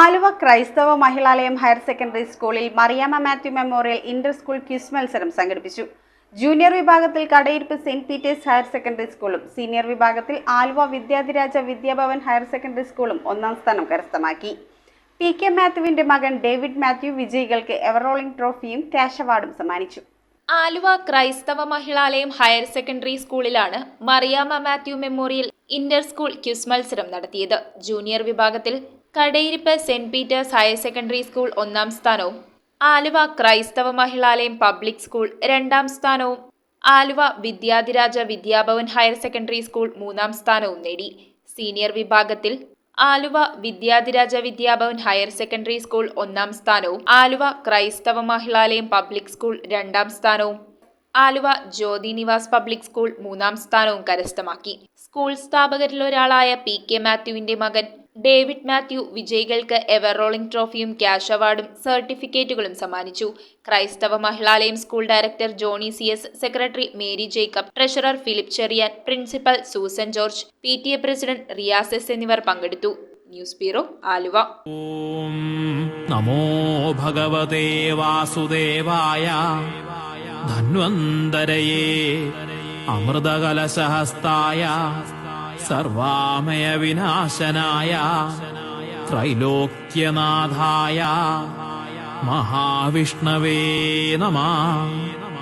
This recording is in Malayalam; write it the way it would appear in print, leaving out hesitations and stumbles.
ആലുവ ക്രൈസ്തവ മഹിളാലയം ഹയർ സെക്കൻഡറി സ്കൂളിൽ Mariyamma Mathew memorial inter school quiz മത്സരം സംഘടിപ്പിച്ചു. ജൂനിയർ വിഭാഗത്തിൽ Kadayiruppu saint Peter's higher secondary സ്കൂളും സീനിയർ വിഭാഗത്തിൽ ആലുവ വിദ്യാധിരാജ വിദ്യാഭവൻ ഹയർ സെക്കൻഡറി സ്കൂളും ഒന്നാം സ്ഥാനം കരസ്ഥമാക്കി. PK മാത്യുവിന്റെ മകൻ ഡേവിഡ് മാത്യു വിജയികൾക്ക് എവർറോളിംഗ് ട്രോഫിയും ക്യാഷ് അവാർഡും സമ്മാനിച്ചു. ആലുവ ക്രൈസ്തവ മഹിളാലയം ഹയർ സെക്കൻഡറി സ്കൂളിലാണ് Mariyamma Mathew memorial inter school quiz മത്സരം നടത്തിയത്. ജൂനിയർ വിഭാഗത്തിൽ Kadayirippu saint Peter's higher secondary school ഒന്നാം സ്ഥാനവും ആലുവ ക്രൈസ്തവ മഹിളാലയം പബ്ലിക് സ്കൂൾ രണ്ടാം സ്ഥാനവും Aluva Vidyadhiraja Vidyabhavan higher secondary school മൂന്നാം സ്ഥാനവും നേടി. സീനിയർ വിഭാഗത്തിൽ Aluva Vidyadhiraja Vidyabhavan higher secondary school ഒന്നാം സ്ഥാനവും ആലുവ ക്രൈസ്തവ മഹിളാലയം പബ്ലിക് സ്കൂൾ രണ്ടാം സ്ഥാനവും ആലുവ ജ്യോതി നിവാസ് പബ്ലിക് സ്കൂൾ മൂന്നാം സ്ഥാനവും കരസ്ഥമാക്കി. സ്കൂൾ സ്ഥാപകരിലൊരാളായ PK മാത്യുവിന്റെ മകൻ ഡേവിഡ് മാത്യു വിജയികൾക്ക് എവർറോളിംഗ് ട്രോഫിയും ക്യാഷ് അവാർഡും സർട്ടിഫിക്കറ്റുകളും സമ്മാനിച്ചു. ക്രൈസ്തവ മഹിളാലയം school director Johny CS, secretary Mary Jacob, treasurer Philip Cherian, principal Susan George, PTA president Riyas S എന്നിവർ പങ്കെടുത്തു. News bureau, Aluva. നമോ ഭഗവതേ വാസുദേവായ ധന്വന്തരയേ അമൃതകലശഹസ്തായ സർവാമയ വിനാശനായ ത്രൈലോക്യനാഥായ മഹാവിഷ്ണവേ നമഃ.